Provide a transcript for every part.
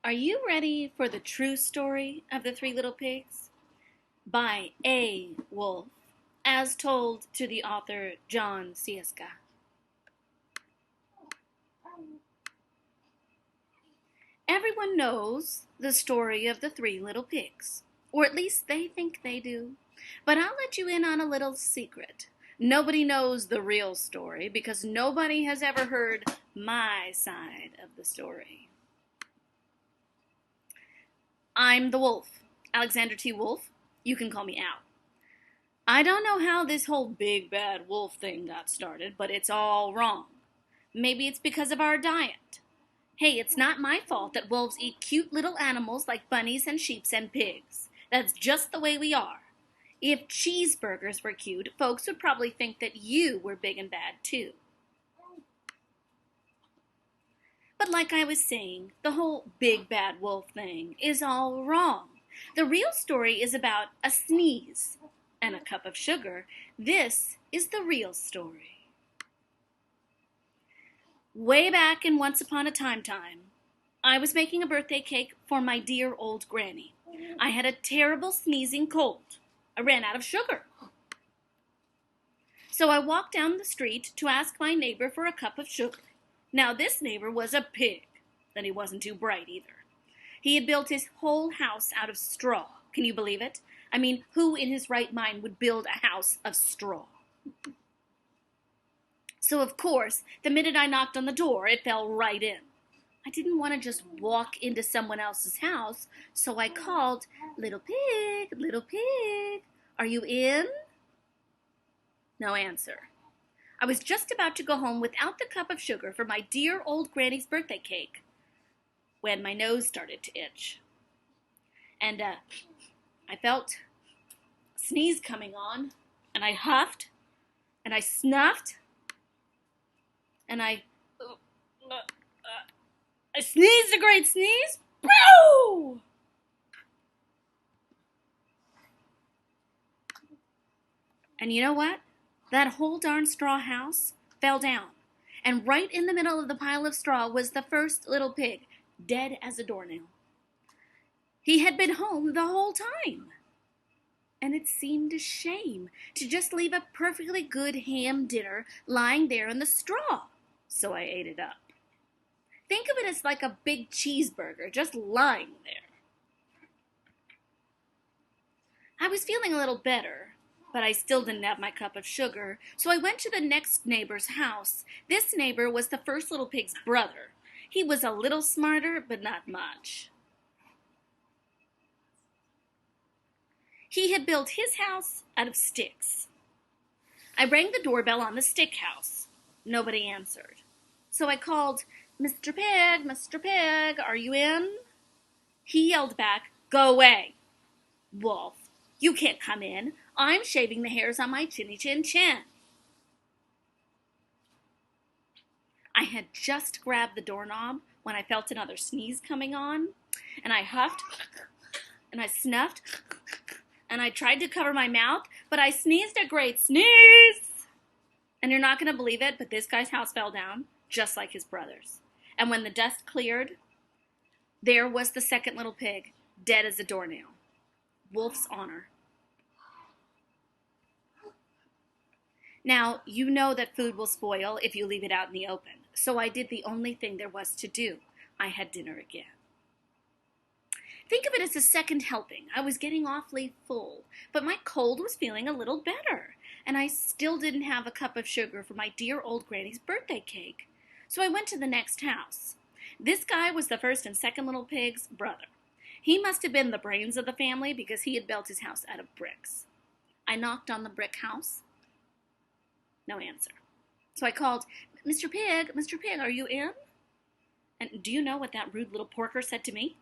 Are you ready for the true story of the Three Little Pigs? By A. Wolfe, as told to the author John Sieska. Everyone knows the story of the Three Little Pigs, or at least they think they do. But I'll let you in on a little secret. Nobody knows the real story because nobody has ever heard my side of the story. I'm the wolf, Alexander T. Wolfe. You can call me Al. I don't know how this whole big bad wolf thing got started, but it's all wrong. Maybe it's because of our diet. Hey, it's not my fault that wolves eat cute little animals like bunnies and sheep and pigs. That's just the way we are. If cheeseburgers were cute, folks would probably think that you were big and bad too. But like I was saying, the whole big bad wolf thing is all wrong. The real story is about a sneeze and a cup of sugar. This is the real story. Way back in Once Upon a Time, I was making a birthday cake for my dear old granny. I had a terrible sneezing cold. I ran out of sugar. So I walked down the street to ask my neighbor for a cup of sugar. Now this neighbor was a pig, and he wasn't too bright either. He had built his whole house out of straw. Can you believe it? I mean, who in his right mind would build a house of straw? So of course, the minute I knocked on the door, it fell right in. I didn't want to just walk into someone else's house, so I called, "Little pig, are you in?" No answer. I was just about to go home without the cup of sugar for my dear old granny's birthday cake when my nose started to itch. And I felt a sneeze coming on, and I huffed, and I snuffed, and I sneezed a great sneeze. Boo! And you know what? That whole darn straw house fell down. And right in the middle of the pile of straw was the first little pig, dead as a doornail. He had been home the whole time. And it seemed a shame to just leave a perfectly good ham dinner lying there in the straw. So I ate it up. Think of it as like a big cheeseburger just lying there. I was feeling a little better, but I still didn't have my cup of sugar, so I went to the next neighbor's house. This neighbor was the first little pig's brother. He was a little smarter, but not much. He had built his house out of sticks. I rang the doorbell on the stick house. Nobody answered. So I called, Mr. Pig, are you in?" He yelled back, "Go away, Wolf. You can't come in. I'm shaving the hairs on my chinny chin chin." I had just grabbed the doorknob when I felt another sneeze coming on, and I huffed, and I snuffed, and I tried to cover my mouth, but I sneezed a great sneeze. And you're not going to believe it, but this guy's house fell down, just like his brother's. And when the dust cleared, there was the second little pig, dead as a doornail. Wolf's honor. Now, you know that food will spoil if you leave it out in the open, so I did the only thing there was to do. I had dinner again. Think of it as a second helping. I was getting awfully full, but my cold was feeling a little better, and I still didn't have a cup of sugar for my dear old granny's birthday cake. So I went to the next house. This guy was the first and second little pig's brother. He must have been the brains of the family because he had built his house out of bricks. I knocked on the brick house. No answer. So I called, Mr. Pig, are you in?" And do you know what that rude little porker said to me?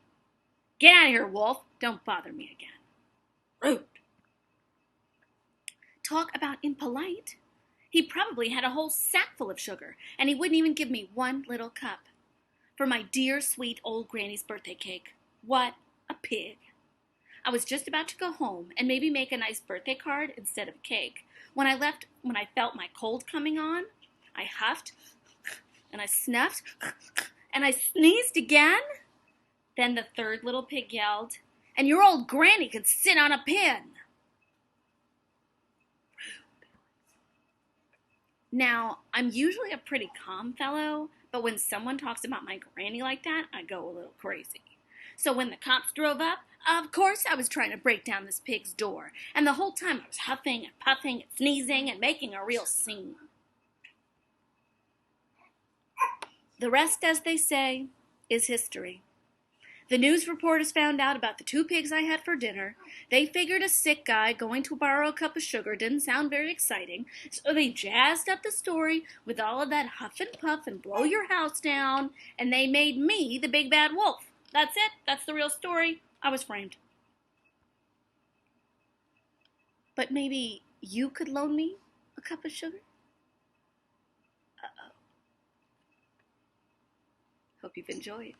"Get out of here, Wolf. Don't bother me again." Rude. Talk about impolite. He probably had a whole sack full of sugar, and he wouldn't even give me one little cup for my dear, sweet old granny's birthday cake. What a pig. I was just about to go home and maybe make a nice birthday card instead of cake. When I felt my cold coming on, I huffed, and I snuffed, and I sneezed again. Then the third little pig yelled, "And your old granny could sit on a pin." Now, I'm usually a pretty calm fellow, but when someone talks about my granny like that, I go a little crazy. So when the cops drove up, of course I was trying to break down this pig's door, and the whole time I was huffing and puffing and sneezing and making a real scene. The rest, as they say, is history. The news reporters found out about the 2 pigs I had for dinner. They figured a sick guy going to borrow a cup of sugar didn't sound very exciting, so they jazzed up the story with all of that huff and puff and blow your house down, and they made me the big bad wolf. That's it. That's the real story. I was framed. But maybe you could loan me a cup of sugar? Uh-oh. Hope you've enjoyed.